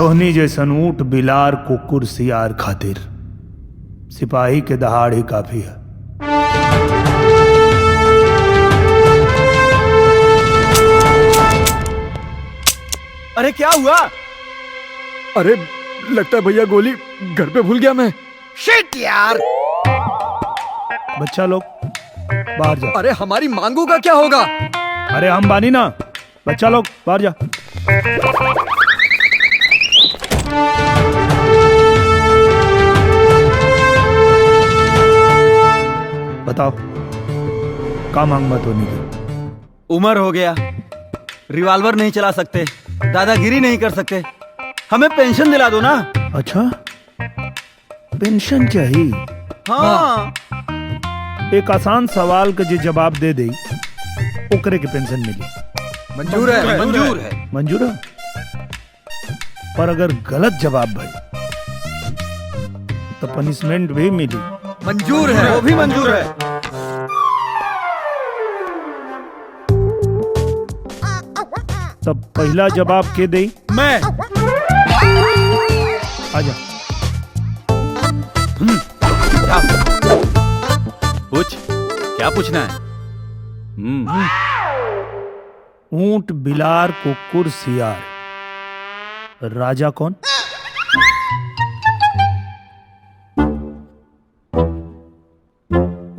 तोहनी जैसन ऊंट बिलार कुकुर सियार खातिर सिपाही के दहाड़ ही काफी है। अरे क्या हुआ? अरे लगता है भैया गोली घर पे भूल गया मैं। शिट यार! बच्चा लोग बाहर जा। अरे हमारी मांगू का क्या होगा? अरे हम बानी ना, बच्चा लोग बाहर जा। बताओ का मांग मत होने की। उम्र हो गया, रिवॉल्वर नहीं चला सकते, दादागिरी नहीं कर सकते, हमें पेंशन दिला दो ना। अच्छा पेंशन चाहिए? हाँ। एक आसान सवाल का जो जवाब दे दे ओकरे के पेंशन मिली। मंजूर है, मंजूर है। मंजूर है, पर अगर गलत जवाब भाई तो पनिशमेंट भी मिली। मंजूर है, वो भी मंजूर है। तब पहला जवाब के दे? मैं। आजा। पूछ, क्या पूछना है? ऊंट बिलार कुकुर सियार राजा कौन?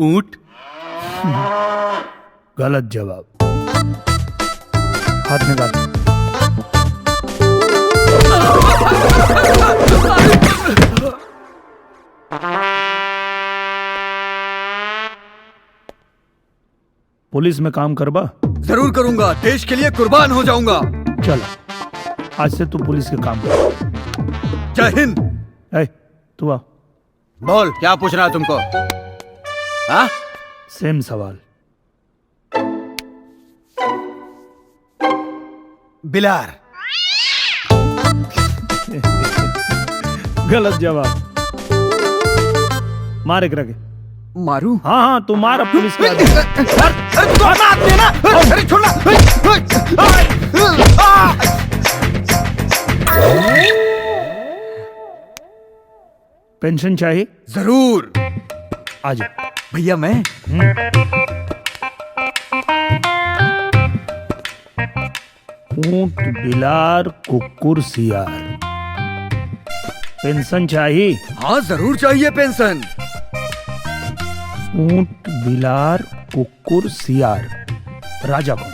ऊंट। गलत जवाब। हाथ निकाल। पुलिस में काम करबा? जरूर करूंगा, देश के लिए कुर्बान हो जाऊंगा। चल आज से तू पुलिस के काम कर। जय हिंद। ए, तू आ। बोल, क्या पूछना है तुमको? हाँ? सेम सवाल। बिलार। गलत जवाब। मार एक रखे। मारू? हाँ हाँ तू मार, अब पुलिस के आगे। अरे तू अपना आदमी है ना? अरे छोड़ना। पेंशन चाहिए? जरूर। आजा भैया मैं। ऊंट बिलार कुकुर सियार पेंशन चाहिए? हाँ जरूर चाहिए पेंशन। ऊंट बिलार कुकुर सियार राजा कौन?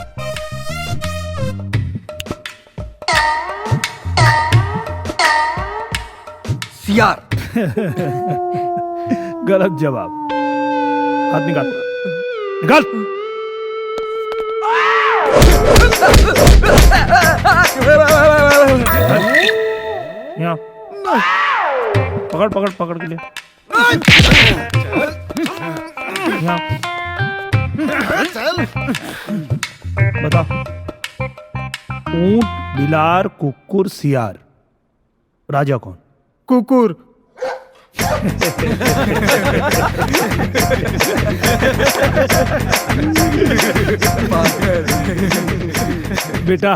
सियार। गलत जवाब। हाथ निकाल। निकाल। यहाँ पकड़ पकड़ पकड़ के ले। यहाँ बता। ऊंट बिलार कुकुर सियार राजा कौन? कुकुर। बेटा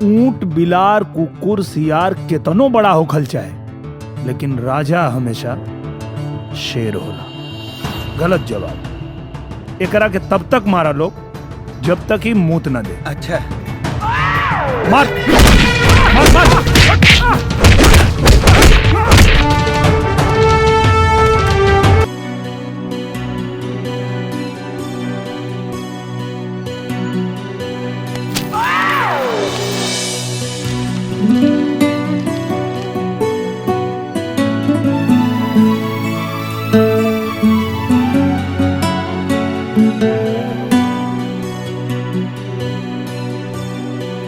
ऊंट बिलार कुकुर सियार केतनो बड़ा होखल चाहे लेकिन राजा हमेशा शेर होला। गलत जवाब। एकरा के तब तक मारा लोग जब तक ही मूत न दे। अच्छा। मार मार मार।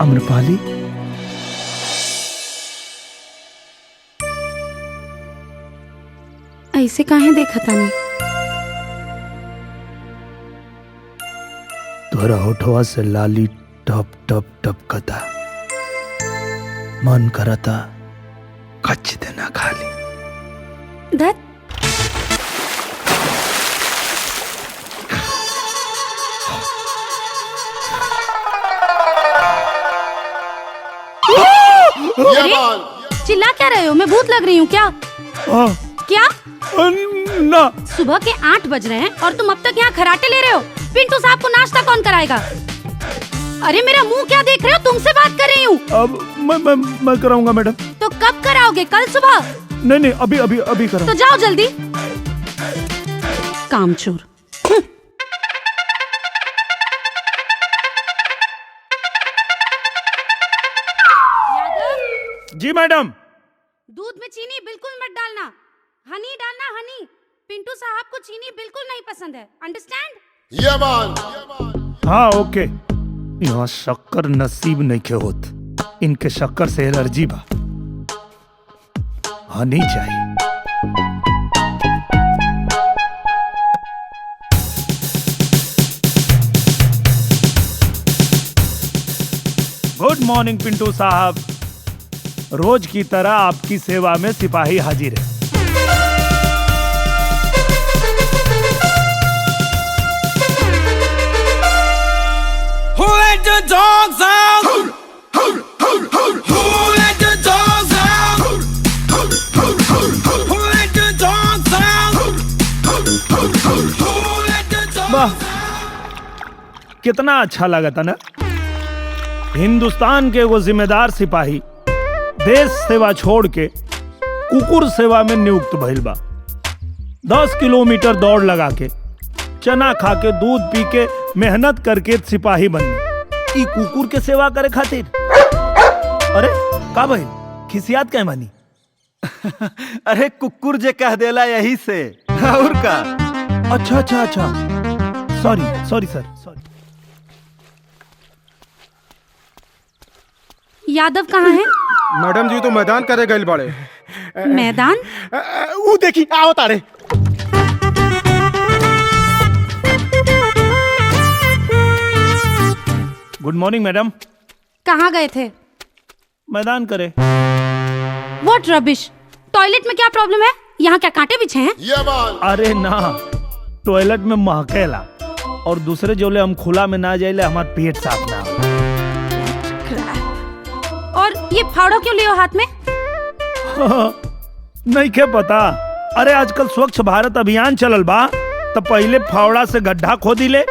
अम्रपाली ऐसे काहे देखा तानी? तोरा होठवा से लाली टप टप टप कता मन करता कच्छ देना खाली। धत अरे चिल्ला क्या रहे हो? मैं भूत लग रही हूँ क्या? हाँ, क्या? ना सुबह के 8 बज रहे हैं और तुम अब तक यहाँ खराटे ले रहे हो? पिंटू साहब को नाश्ता कौन कराएगा? अरे मेरा मुंह क्या देख रहे हो? तुमसे बात कर रही हूँ। अब मैं कराऊंगा मैडम। तो कब कराओगे? कल सुबह? नहीं अभी अभी अभी कराऊं। तो जाओ जल्दी। कामचोर। यादव, जी मैडम। दूध में चीनी बिल्कुल मत डालना। हनी डालना, हनी। पिंटू साहब को चीनी बिल्कुल नहीं पसंद है। अंडरस्टैंड? हाँ ओके। यहाँ शक्कर नसीब नहीं के होत, इनके शक्कर से एलर्जी बा। हनी चाहिए। गुड मॉर्निंग पिंटू साहब। रोज की तरह आपकी सेवा में सिपाही हाजिर है। Who let the dogs out? Who let the dogs out? Who let the dogs out? Who let the dogs वाह, कितना अच्छा लगा था ना। हिंदुस्तान के वो जिम्मेदार सिपाही देश सेवा छोड़ के कुकुर सेवा में नियुक्त भइल बा। 10 किलोमीटर दौड़ लगा के, चना खा के, दूध पी के, मेहनत करके सिपाही बनी ई कुकुर के सेवा करे खातिर। अरे का भाई खिसियात क्या मानी? अरे कुकुर जे कह देला यही से और का। अच्छा सॉरी सर, सॉरी। यादव कहाँ है? मैडम जी तो मैदान करे गए बड़े। मैदान? वो देखी आओ तारे। Good morning madam. कहाँ गए थे? मैदान करे। What rubbish. टॉयलेट में क्या प्रॉब्लम है? यहाँ क्या कांटे बिछे हैं? अरे ना, टॉयलेट में महकेला और दूसरे जोले हम खुला में ना जाइले, हमार पेट साफ ना हो। और ये फावड़ा क्यों लियो हाथ में? नहीं क्या पता। अरे आजकल स्वच्छ भारत अभियान चलल बा, तो पहले फावड़ा से गड्ढा खोदी ले,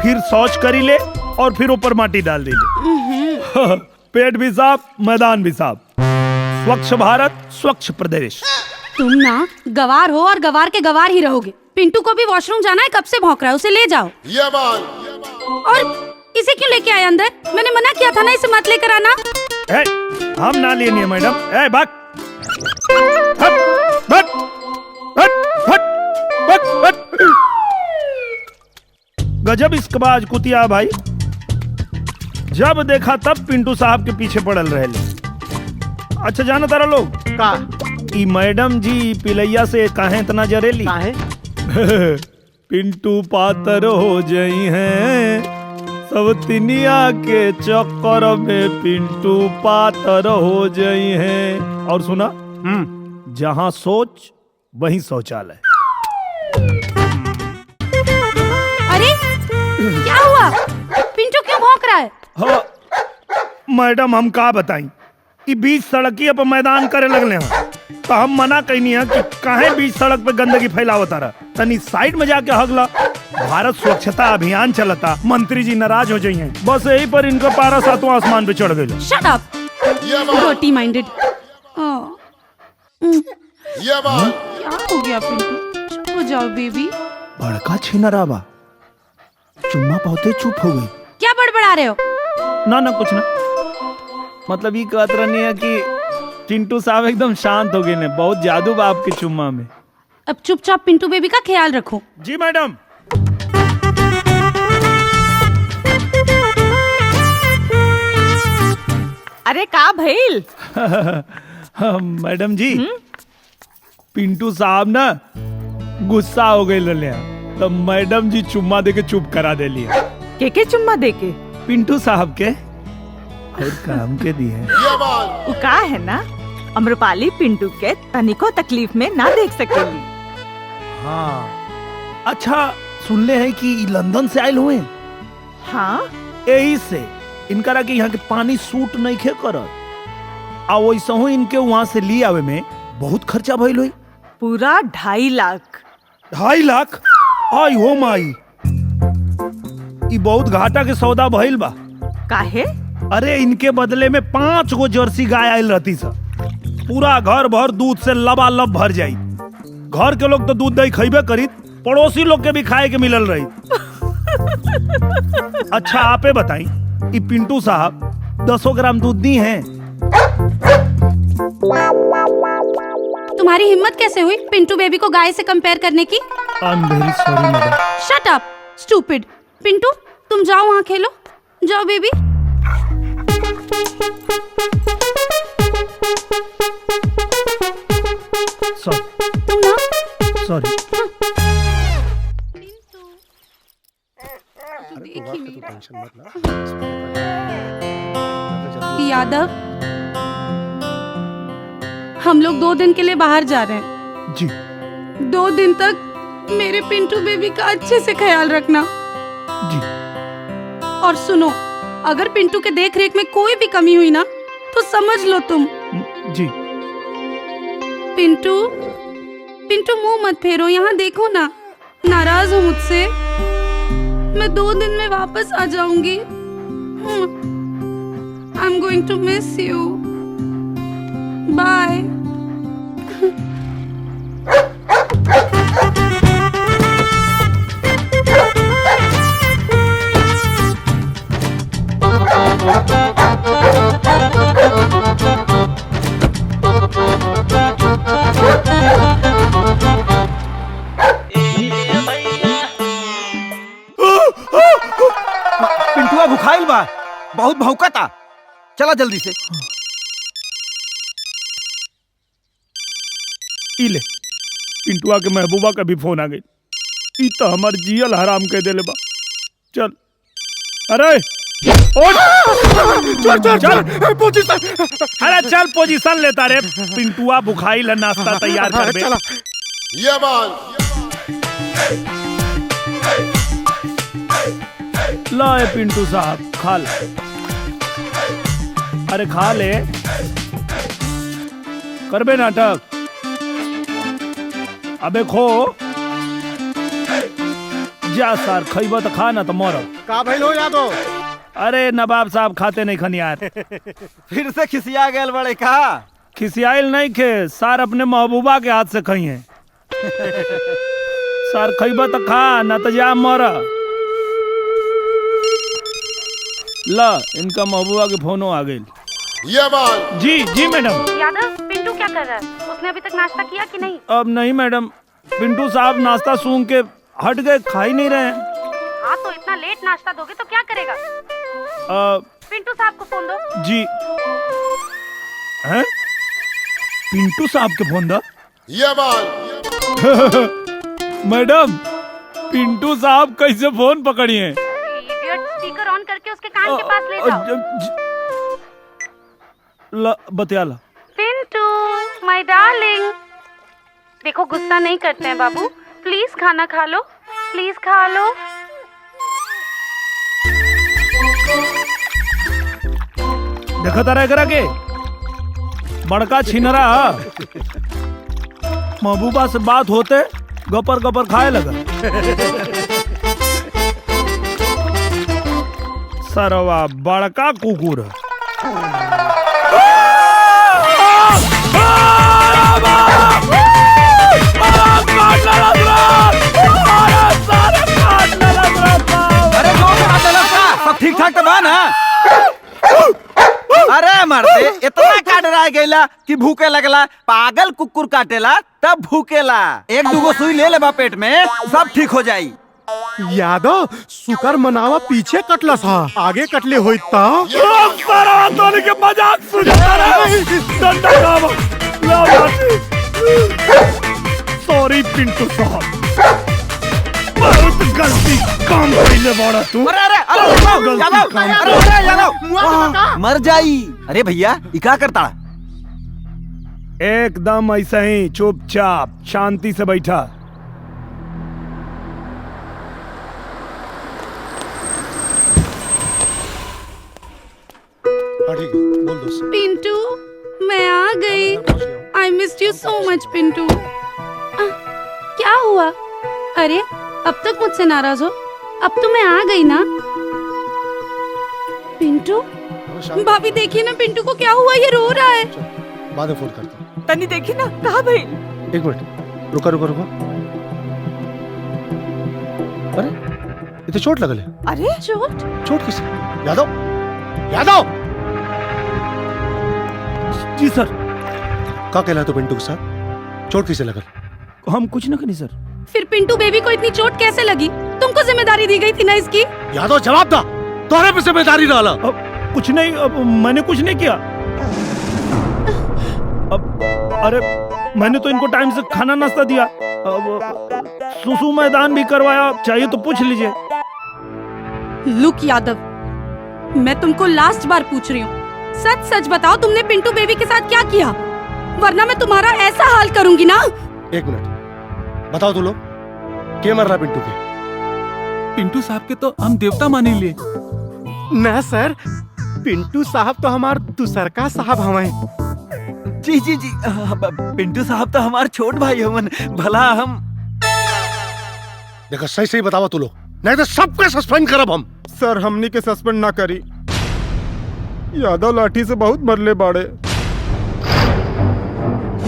फिर शौच करी ले और फिर ऊपर माटी डाल दी ले। पेट भी साफ, मैदान भी साफ। स्वच्छ भारत, स्वच्छ प्रदेश। तुम ना गवार हो और गवार के गवार ही रहोगे। पिंटू को भी वॉशरूम जाना है, कब से भौंक रहा है, उसे ले जाओ। और इसे क्यों लेके आए अंदर? मैंने मना किया था ना इसे मत लेकर आना। हम ना लिए नहीं मैडम। भाग। हट, हट, हट, हट, हट, हट। गजब इसकबाज कुतिया भाई। जब देखा तब पिंटू साहब के पीछे पड़ल रहे ले। अच्छा जाना तारा लोग का ई मैडम जी पिलैया से काहे इतना जरेली? काहे? पिंटू पातर हो जाई हैं सब तिनिया के चक्कर में, पिंटू पातर हो जाई हैं। और सुना, जहां सोच वहीं शौचालय। अरे क्या हुआ? पिंटू क्यों भौंक रहा है? हाँ, मैडम हम का बताई, ई बीच सड़किया पर मैदान करे लगले हैं, तो हम मना कईनी है कि काहे बीच सड़क पे गंदगी फैलावता रहा, तनी साइड में जाके हगला। भारत स्वच्छता अभियान चलता, मंत्री जी नाराज हो जाई हैं, बस यही पर इनका पारा 7वां आसमान पे चढ़ गए। Shut up, dirty minded. क्या हो गया पिंटू? चुप हो जाओ बेबी। बड़का छिनरा बा, चुम्मा पाते चुप हो गई। क्या बड़बड़ा रहे हो? ना कुछ ना, मतलब ये कहत रहनी है कि चिंटू साहब एकदम शांत हो गए ने, बहुत जादू बा आपके चुम्मा में। अब चुपचाप पिंटू बेबी का ख्याल रखो। जी मैडम। अरे का भइल? मैडम जी, पिंटू साहब ना गुस्सा हो गए लले, तो मैडम जी चुम्मा दे के चुप करा दे लिया। के चुम्मा दे के? पिंटू साहब के और काम के दिए। उ का है ना, अम्रपाली पिंटू के तनिको तकलीफ में ना देख सकेली। हाँ, अच्छा सुनले हैं कि ई लंदन से आयल हुए। हाँ, यही से इनकरा के यहाँ के पानी सूट नहीं खे करत। आ वैसे ही इनके वहां से ली आवे में बहुत खर्चा भइल हुई। पूरा 2.5 लाख। 2.5 लाख? आई हो माई, ई बहुत घाटा के सौदा भइल बा। काहे? अरे इनके बदले में 5 गो जर्सी गाय आयल रहती सा, पूरा घर भर दूध से लबालब भर जाई। घर के लोग तो दूध दही खइबे करी, पड़ोसी लोग के भी खाए के मिलल रही। अच्छा आपे बताई, ई पिंटू साहब 10 ग्राम दूध दी हैं? तुम्हारी हिम्मत कैसे हुई पिंटू बेबी को गाय से कंपेयर करने की? I am very sorry madam. Shut up stupid. Pintu तुम जाओ वहाँ खेलो, जाओ बेबी। तुम ना सॉरी। यादव, हम लोग 2 दिन के लिए बाहर जा रहे हैं। जी। 2 दिन तक मेरे पिंटू बेबी का अच्छे से ख्याल रखना। जी। और सुनो, अगर पिंटू के देख रेख में कोई भी कमी हुई ना तो समझ लो तुम। जी। पिंटू, पिंटू मुंह मत फेरो, यहाँ देखो ना। नाराज हो मुझसे? मैं 2 दिन में वापस आ जाऊंगी। I am going to miss you. Bye. पिंटुआ भुखाइल बा, बहुत भौंकता। चला जल्दी से। इले पिंटुआ के महबूबा का भी फोन आ गई। ई तो हमार जियल हराम कह देले बा। चल, अरे चल चल चल पोजीशन। अरे चल पोजीशन लेता रे। पिंटुआ बुखाइल है, नाश्ता तैयार कर दे। चला। ये बाल ला पिंटू साहब, खा ले। अरे खा ले, करबे नाटक। अबे खो जा सर, खइबा तो खा ना तो मरब। का भइल हो यादव? अरे नवाब साहब खाते नहीं खनियार। फिर से खिसिया गए बड़े का? खिसियाइल नहीं खे सर, अपने महबूबा के हाथ से खई है। सर खइबा तो खा ना तो जा मर। ला इनका महबूबा के फोनो आ गई। जी जी मैडम। यादव, पिंटू क्या कर रहा है? उसने अभी तक नाश्ता किया कि नहीं? अब नहीं मैडम, पिंटू साहब नाश्ता सूंघ के हट गए, खा ही नहीं रहे हैं। हाँ तो इतना लेट नाश्ता दोगे तो क्या करेगा? पिंटू साहब को फोन दो। जी। हैं? पिंटू साहब के फोन दो? मैडम, पिंटू साहब कैसे फोन पकड़िए? स्पीकर ऑन करके उसके कान के पास ले जाओ। बतिया ला। पिंटू माय डार्लिंग, देखो गुस्सा नहीं करते हैं बाबू, प्लीज खाना खा लो, प्लीज खा लो। देखा तारा करा के बड़का छिनरा महबूबा से बात होते गपर गपर खाए लगा। सरवा बड़का कुकुर। सब ठीक ठाक तो बा ना? अरे मरते, इतना का डरा गईला कि भूखे लगला। पागल कुकुर काटेला तब भूखेला। 1-2 सुई ले ले बा पेट में, सब ठीक हो जाई। यादव, शुकर मनावा पीछे कटलस हा, आगे कटले होई ता। के मजाक सॉरी पिंटू साहब, बहुत गलती काम कइले बाड़ा तू। मर जाई। अरे भैया ई का करता? एकदम ऐसा ही चुपचाप शांति से बैठा। पिंटू मैं आ गई। I missed you so much Pintu. क्या हुआ? अरे अब तक मुझसे नाराज हो? अब तो मैं आ गई ना। पिंटू, भाभी देखिए ना पिंटू को क्या हुआ, ये रो रहा है। बाद में फोन करता हूँ। तनी देखी ना कहा भाई। एक मिनट रुका रुका रुका। अरे ये तो चोट लगल है। अरे चोट किसे? यादव यादव। जी सर। क्या कहला तो पिंटू के साथ चोट किसे लगल? हम कुछ न करी सर। फिर पिंटू बेबी को इतनी चोट कैसे लगी? तुमको जिम्मेदारी दी गई थी ना इसकी। यादव जवाब दा, तोहरे पे जिम्मेदारी डाला। कुछ नहीं, मैंने कुछ नहीं किया। अरे मैंने तो इनको टाइम से खाना नाश्ता दिया, सुसु मैदान भी करवाया, चाहिए तो पूछ लीजिए। लुक यादव, मैं तुमको लास्ट बार पूछ रही हूँ, सच सच बताओ तुमने पिंटू बेबी के साथ क्या किया, वरना मैं तुम्हारा ऐसा हाल करूंगी ना। एक मिनट बताओ तू लोग, क्या मर रहा पिंटू के? पिंटू साहब के तो हम देवता मानी ले। ना सर, पिंटू साहब तो हमार दूसरका साहब हमें। जी जी जी, पिंटू साहब तो हमारे छोट भाई हमन, भला हम। देखो सही सही बतावा तू लोग, नहीं तो सबके सस्पेंड करब हम। सर हमनी के सस्पेंड ना करी, यादव लाठी से बहुत मरले बाड़े।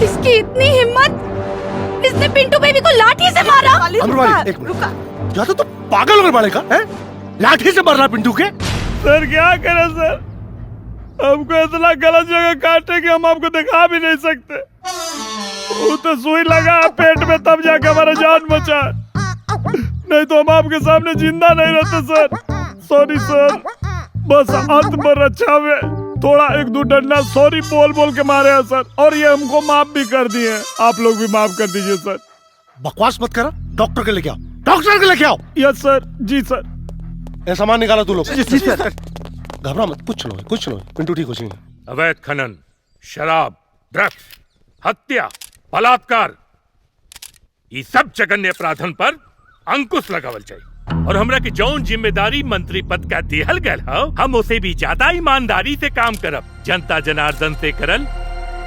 इसकी इतनी हिम्मत, इसने पिंटू बेबी को लाठी से मारा। अमरवाली एक मिनट, यादव तो पागल हो गए का है? लाठी से मर रहा पिंटू के? सर क्या करें सर, हमको इतना गलत जगह काटे कि हम आपको दिखा भी नहीं सकते। वो तो सुई लगा पेट में तब जाके हमारा जान बचा, नहीं तो हम आपके सामने जिंदा नहीं रहते सर। सॉरी सर, बस अंत में रक्षा में थोड़ा एक दो डंडा सॉरी बोल बोल के मारे हैं सर, और ये हमको माफ भी कर दिए। आप लोग भी माफ कर दीजिए सर। बकवास मत करो, डॉक्टर के लेके आओ, डॉक्टर के लेके आओ। यस सर। जी सर। ये सामान निकाला तू लोग। जी सर। घबरा मत, कुछ लो पिंटू ठीक हो जाएंगे। अवैध खनन, शराब, ड्रग्स, हत्या, बलात्कार, ये सब जघन्य अपराधन पर अंकुश लगावल चाहिए, और हमरा की जौन जिम्मेदारी मंत्री पद का दिहल गल हो, हम उसे भी ज्यादा ईमानदारी से काम करब, जनता जनार्दन से करल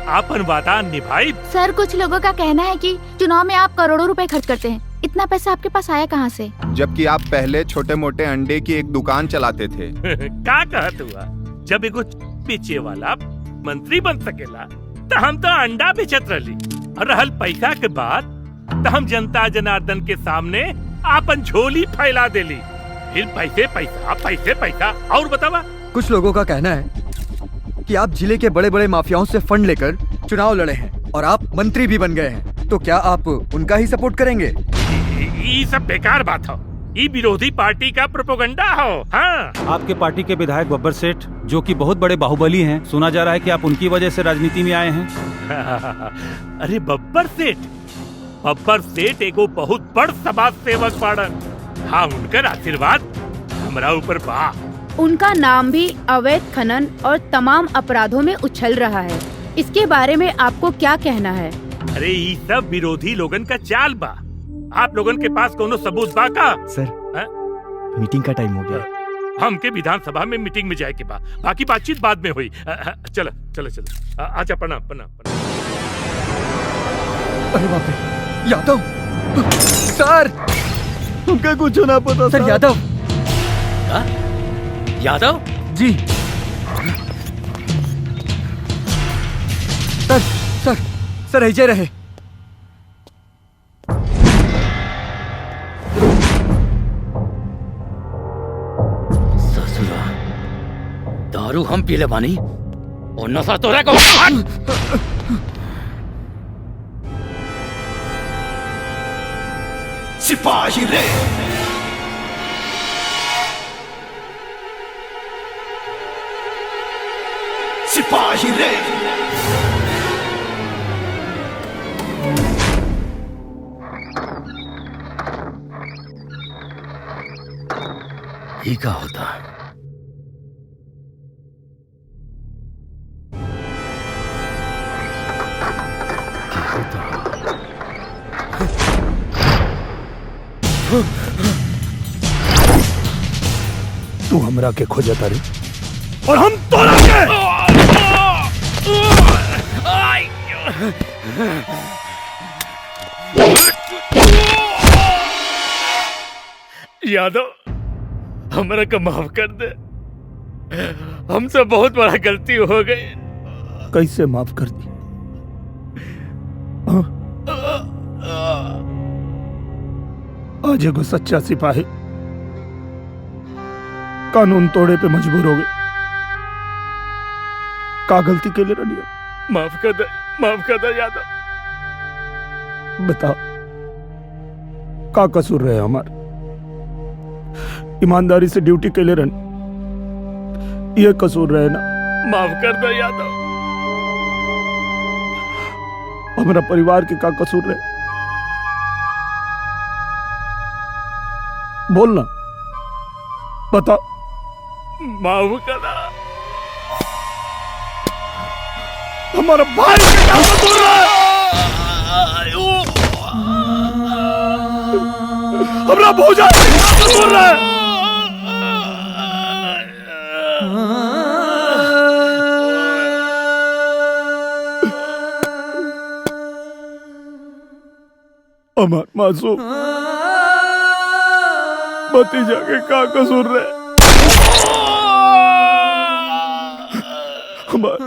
आपन वादा निभाई। सर कुछ लोगों का कहना है कि चुनाव में आप करोड़ों रुपए खर्च करते हैं, इतना पैसा आपके पास आया कहाँ से? जबकि आप पहले छोटे मोटे अंडे की एक दुकान चलाते थे। का कहत हुआ, जब एगो पीछे वाला मंत्री बन सकेला तो हम तो अंडा बेचत रही, और रहल पैसा के बाद तो हम जनता जनार्दन के सामने आपन झोली फैला देली, फिर पैसे पैसा पैसे पैसा। और बतावा, कुछ लोगों का कहना है कि आप जिले के बड़े बड़े माफियाओं से फंड लेकर चुनाव लड़े हैं और आप मंत्री भी बन गए हैं, तो क्या आप उनका ही सपोर्ट करेंगे? ये सब बेकार बात हो, ये विरोधी पार्टी का प्रोपेगेंडा हो। हाँ, आपके पार्टी के विधायक बब्बर सेठ, जो कि बहुत बड़े बाहुबली हैं, सुना जा रहा है कि आप उनकी वजह से राजनीति में आए हैं। अरे बब्बर सेठ एगो बहुत बड़ समाज सेवक बाड़न। हाँ, उनकर आशीर्वाद हमरा ऊपर बा। उनका नाम भी अवैध खनन और तमाम अपराधों में उछल रहा है, इसके बारे में आपको क्या कहना है? अरे ये सब विरोधी लोगन का चाल बा, आप लोगन के पास कोनो सबूत बा का? सर मीटिंग का टाइम हो गया, हमके विधानसभा में मीटिंग में जाए के बा, बाकी बातचीत बाद में हुई। चलो चलो चलो, आजा प्रणाम प्रणाम प्रणाम। अरे बाप रे, यादव सर, हमका कुछ ना पता सर। यादव यादव जी। सर ऐसे रहे। ससुरा, दारू हम पीले बानी और नशा तोरा को। सिपाही रे, सिपाही रे, ये क्या होता? तू हमरा के खोजता रे और हम तोरा के। यादव, हमरा का माफ कर दे। हमसे बहुत बड़ा गलती हो गई। कैसे माफ कर दी? हाँ? आज एगो सच्चा सिपाही कानून तोड़े पे मजबूर हो गए। का गलती के लिए रनिया? माफ कर दे यादव। बताओ का कसूर रहे हमारे? ईमानदारी से ड्यूटी के लिए रन, ये कसूर रहे ना? माफ कर दे यादव। हमारा परिवार के का कसूर रहे? बोलना, बता। माफ कर दे। हमारा भाई के का कसूर रहे? हमारा भौजा के का कसूर रहे? हमार मासूम भतीजा के का कसूर रहे? हमार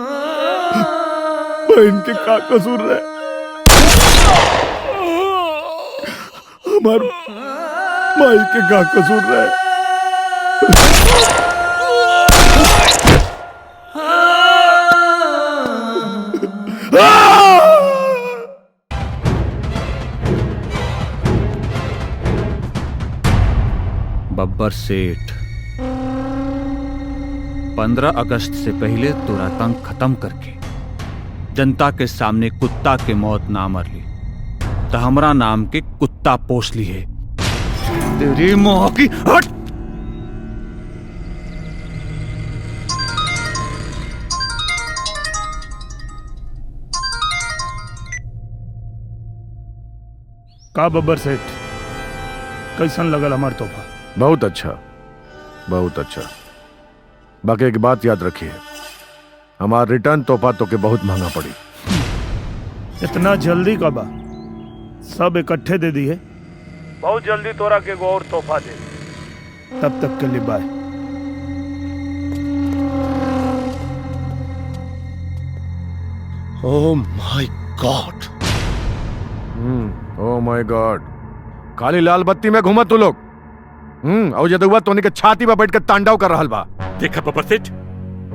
बहन के का कसूर रहे? हमार माई के का कसूर रहे? बब्बर सेठ, 15 अगस्त से पहले तोरा तंग खत्म करके जनता के सामने कुत्ता के मौत ना मर ली तो हमरा नाम के कुत्ता पोस ली है। तेरी मोह की हट। का बब्बर सेठ, कैसन लगल हमार तोहफा? बहुत अच्छा, बहुत अच्छा। बाकी एक बात याद रखिए, हमारा रिटर्न तोहफा तो के बहुत महंगा पड़ी। इतना जल्दी का बा? सब इकट्ठे दे दी है। बहुत जल्दी तोरा के एगो और तोहफा दे। तब तक के लिए by. Oh my God, oh my God. खाली लाल बत्ती में घूमत तू लोग। और जदुआ तोनी के छाती पर बैठ के तांडव कर रहल बा। देखा बब्बर सेठ,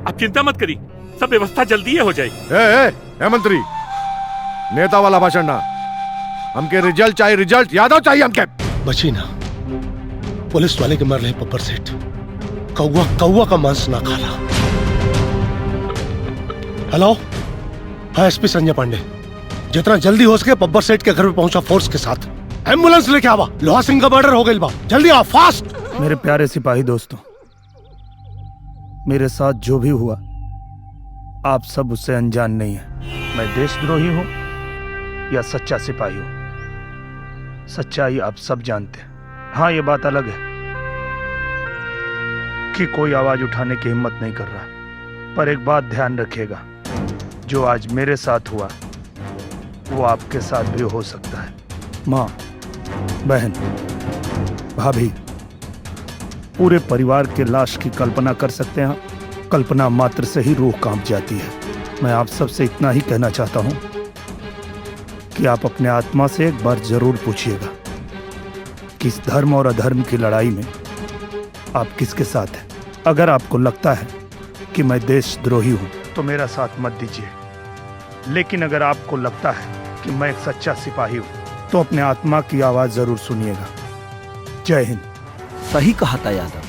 आप चिंता मत करी, सब व्यवस्था जल्दी हो जाएगी। ए मंत्री, नेता वाला भाषण ना, हमके रिजल्ट चाहिए, रिजल्ट। यादव चाहिए हमके। बची ना, पुलिस वाले के मर रहे बब्बर सेठ। कौवा कौवा का मांस ना खाला। हेलो, हाँ एसपी संजय पांडे, जितना जल्दी हो सके बब्बर सेठ के घर पे पहुंचा फोर्स के साथ। एम्बुलेंस लेके आवा, लोहा सिंह का मर्डर हो गई बा, जल्दी आ, फास्ट। मेरे प्यारे सिपाही दोस्तों, मेरे साथ जो भी हुआ आप सब उससे अनजान नहीं है। मैं देशद्रोही हूं या सच्चा सिपाही हूं, सच्चाई आप सब जानते हैं। हाँ, ये बात अलग है कि कोई आवाज उठाने की हिम्मत नहीं कर रहा, पर एक बात ध्यान रखिएगा, जो आज मेरे साथ हुआ वो आपके साथ भी हो सकता है। माँ, बहन, भाभी, पूरे परिवार के लाश की कल्पना कर सकते हैं। कल्पना मात्र से ही रूह कांप जाती है। मैं आप सबसे इतना ही कहना चाहता हूं कि आप अपने आत्मा से एक बार जरूर पूछिएगा कि इस धर्म और अधर्म की लड़ाई में आप किसके साथ हैं। अगर आपको लगता है कि मैं देशद्रोही हूं तो मेरा साथ मत दीजिए, लेकिन अगर आपको लगता है कि मैं एक सच्चा सिपाही हूं तो अपने आत्मा की आवाज जरूर सुनिएगा। जय हिंद। सही कहा था यादव।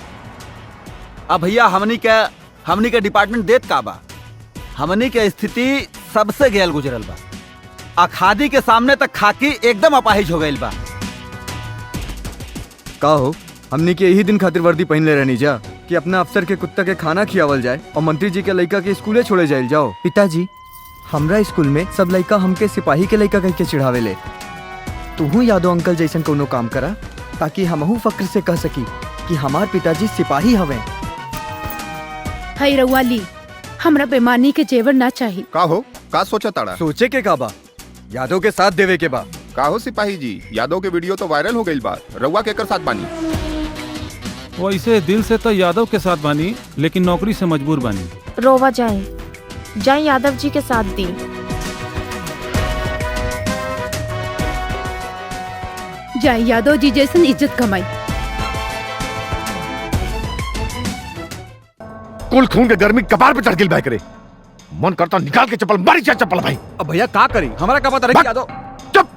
अब भैया हमनी के डिपार्टमेंट देत का बा, हमनी के स्थिति सबसे गैल गुजरल बा। अखादी के सामने तक खाकी एकदम अपाहिज हो गई बा। का हो, हमनी के यही दिन खातिर वर्दी पहन ले रहनी जा कि अपना अफसर के कुत्ता के खाना खियावल जाए और मंत्री जी के लड़का के स्कूले छोड़े जाए जाओ। पिताजी, हमरा स्कूल में सब लड़का हमके सिपाही के लड़का कह के चिढ़ावे ले। तू यादव अंकल जैसन कोनो काम करा ताकि हमहू फक्र से कह सकी कि हमार पिताजी सिपाही हवे। हई रउआ ली, हमरा बेमानी के जेवर ना चाहिए। का हो, का सोचा ताड़ा? सोचे के का बा, यादव के साथ देवे के बा। का हो सिपाही जी, यादव के वीडियो तो वायरल हो गई बा, रउआ केकर साथ बानी? वैसे दिल से तो यादव के साथ बानी, लेकिन नौकरी से मजबूर बानी। रोवा जाए यादव जी के साथ दी। जाए यादव जी जैसन इज्जत कमाई। कुल खून के गर्मी कपार पे चढ़ गिल भाई करे। मन करता निकाल के चप्पल मारी जा चप्पल भाई। अब भैया का करी, हमारा का पता रही यादव। चुप।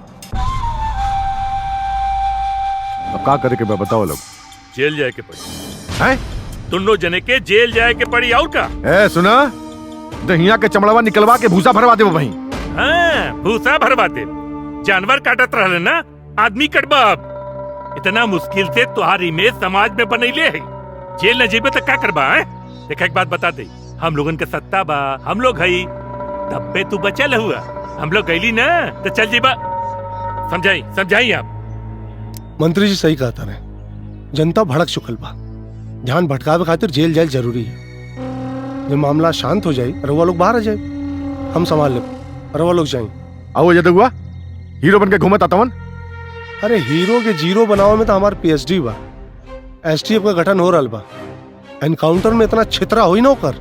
अब का करे के बा बताओ लोग। जेल जाए के पड़ी हैं? दोनों जने के जेल जाए के पड़ी और का? ए सुना, दहिया के चमड़वा निकलवा के भूसा भरवा दे भाई। हाँ, भूसा भरवा दे। जानवर काटत रहले ना, आदमी कटबा। अब इतना मुश्किल से तुहारी इमेज समाज में बनैले है, जेल न जेबे तो क्या करबा है? देखा एक बात बता दे, हम लोगन के सत्ता बा, हम लोग हई, तब पे तू बचल हुआ, हम लोग गईली ना तो चल जेबा। समझाई आप। मंत्री जी सही कहता रहे, जनता भड़क चुकल बा, ध्यान भटकावे खातिर जेल जाए जरूरी है। जब मामला शांत हो जाए रउआ लोग बाहर आ जाए, हम संभाल ले। रउआ लोग जाए। आओ यादव हीरो बन के घूमत आतवन। अरे हीरो के जीरो बनावे में तो हमार पीएचडी बा। एसटीएफ का गठन हो रहा बा। एनकाउंटर में इतना छितरा हुई ना कर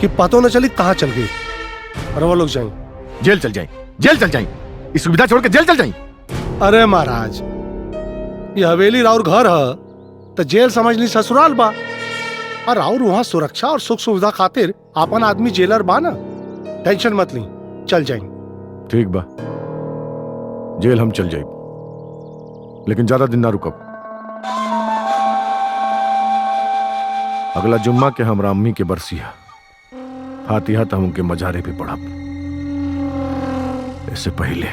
कि पतो न चली कहाँ चल गई। रउआ लोग जाए। जेल चल जाए, जेल चल जाए, इस सुविधा छोड़ के जेल चल जाए। अरे महाराज, ये हवेली राउर घर है तो जेल समझ ली ससुराल बा, और राउर वहाँ सुरक्षा और सुख सुविधा खातिर आपन आदमी जेलर बा ना। टेंशन मत ली, चल जाए। ठीक बा, जेल हम चल जाए, लेकिन ज्यादा दिन ना रुकब। अगला जुम्मा के हमरा अम्मी के बरसिया फातिहा तो उनके मजारे पे पढ़ब। इससे पहले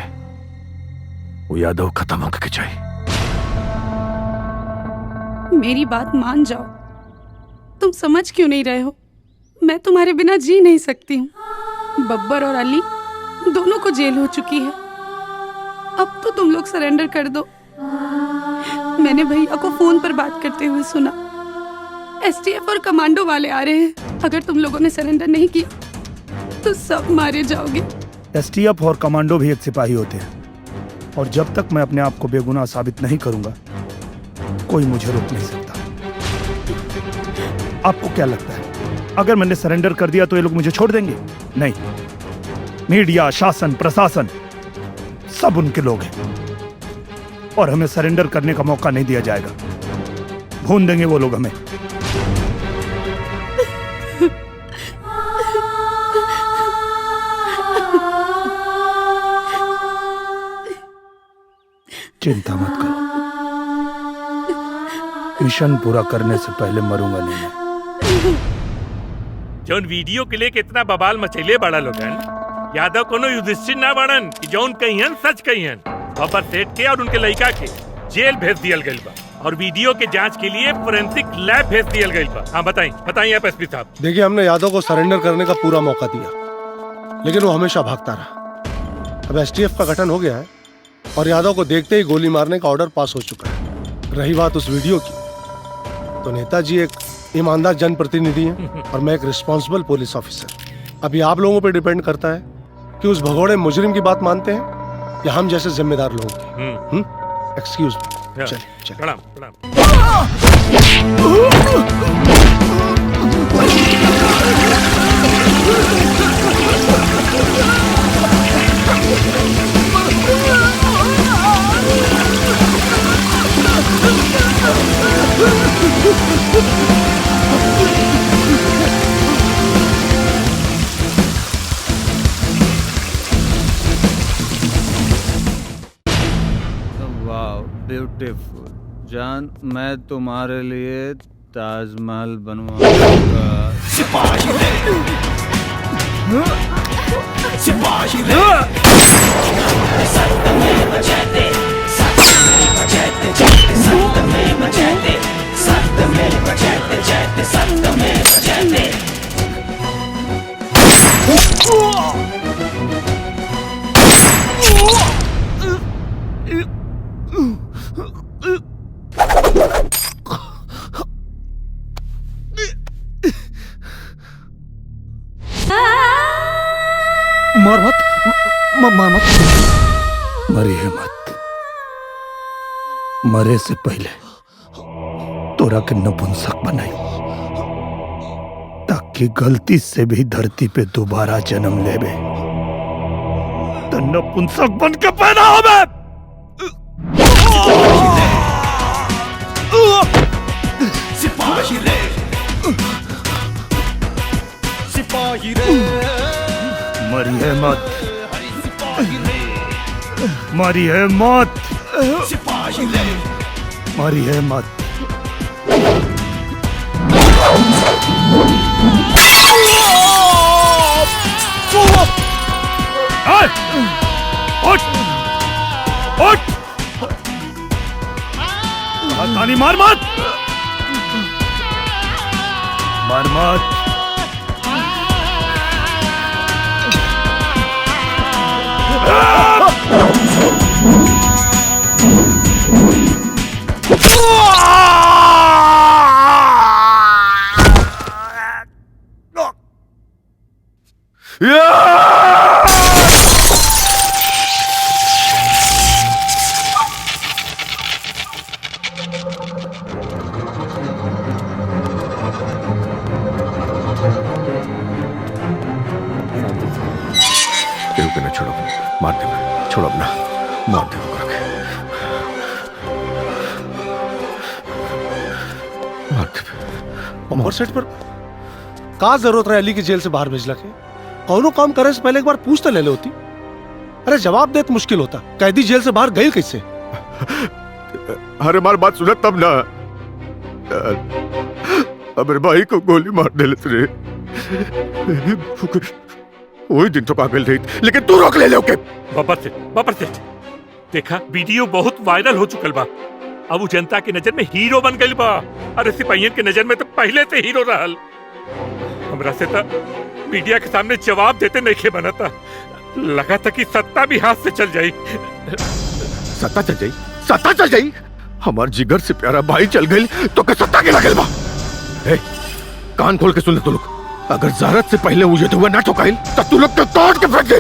वो यादव खत्म होके चाहिए। मेरी बात मान जाओ, तुम समझ क्यों नहीं रहे हो? मैं तुम्हारे बिना जी नहीं सकती हूँ। बब्बर और अली दोनों को जेल हो चुकी है, अब तो तुम लोग सरेंडर कर दो। मैंने भैया को फोन पर बात करते हुए सुना, एसटीएफ और कमांडो वाले आ रहे हैं। अगर तुम लोगों ने सरेंडर नहीं किया तो सब मारे जाओगे। एसटीएफ और कमांडो भी एक सिपाही होते हैं, और जब तक मैं अपने आप को बेगुनाह साबित नहीं करूंगा कोई मुझे रोक नहीं सकता। आपको क्या लगता है अगर मैंने सरेंडर कर दिया तो ये लोग मुझे छोड़ देंगे? नहीं, मीडिया, शासन, प्रशासन सब उनके लोग हैं, और हमें सरेंडर करने का मौका नहीं दिया जाएगा। भून देंगे वो लोग हमें। चिंता मत करो, मिशन पूरा करने से पहले मरूंगा नहीं मैं। जौन वीडियो के लिए कितना बवाल मचैले बड़ा लोगन, यादव कोनो युधिष्ठिर ना बड़न कि जौन कहियन सच कहियन। बब्बर सेठ के और उनके लड़का के जेल भेज दियल गइल बा, और वीडियो के जांच के लिए फोरेंसिक लैब भेज दियल गइल बा। हाँ बताइए आप एसपी साहब। देखिए, हमने यादव को सरेंडर करने का पूरा मौका दिया, लेकिन वो हमेशा भागता रहा। अब एसटीएफ का गठन हो गया है और यादव को देखते ही गोली मारने का ऑर्डर पास हो चुका है। रही बात उस वीडियो की, तो नेताजी एक ईमानदार जनप्रतिनिधि हैं और मैं एक रिस्पॉन्सिबल पुलिस ऑफिसर। अभी आप लोगों पे डिपेंड करता है कि उस भगोड़े मुजरिम की बात मानते हैं या हम जैसे जिम्मेदार लोगों की। एक्सक्यूज मी, चल। प्रणाम प्रणाम। वाह, ब्यूटीफुल। जान, मैं तुम्हारे लिए ताजमहल बनवाऊंगा। मार मत मार मत। मरिए मत। मरे से पहले तोरा के नपुंसक बनाई ताकि गलती से भी धरती पे दोबारा जन्म लेबे तो नपुंसक बन के पैदा होबे। सिपाही रे, सिपाही रे, मरिए मत। मरिए मत। सिपाही रे, मरिए मत। उठ उठ। तानी मार मत। मार मत। केहू के ना छोड़ो, मार दे, छोड़ो ना, मार दे ओकरा के, मार दे। और सेट पर का जरूरत रहे अली की जेल से बाहर भेजला के? कौनो काम करे से पहले एक बार पूछ तो ले होती। अरे जवाब देत मुश्किल होता, कैदी जेल से बाहर गई कैसे? अरे मार बात सुना तब ना। अमर भाई को गोली मार दे रे। वही दिन तो काबिल रही, लेकिन तू रोक ले ओके। बाबर सेठ, देखा वीडियो बहुत वायरल हो चुकल बा। अब वो जनता की नजर में हीरो बन गई बा। अरे सिपाहियन के नजर में तो पहले से हीरो रहल। हमरा से तो मीडिया के सामने जवाब देते नहीं खे बनता। लगा था कि सत्ता भी हाथ से चल जाई। सत्ता चल जाई, सत्ता चल जाई। हमार जिगर से प्यारा भाई चल गई तो के सत्ता के लगल बा। ए, कान खोल के सुन ले तू लोग। अगर ज़ारत से पहले वो युद्ध हुआ ना ठोकाइल तो तू लोग तो तोड़ के फेंक दे।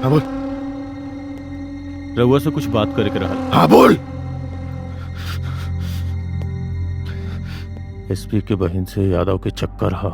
हाँ बोल। रउआ से कुछ बात करे के रहल। हाँ बोल। एसपी के बहन से यादव के चक्कर हा।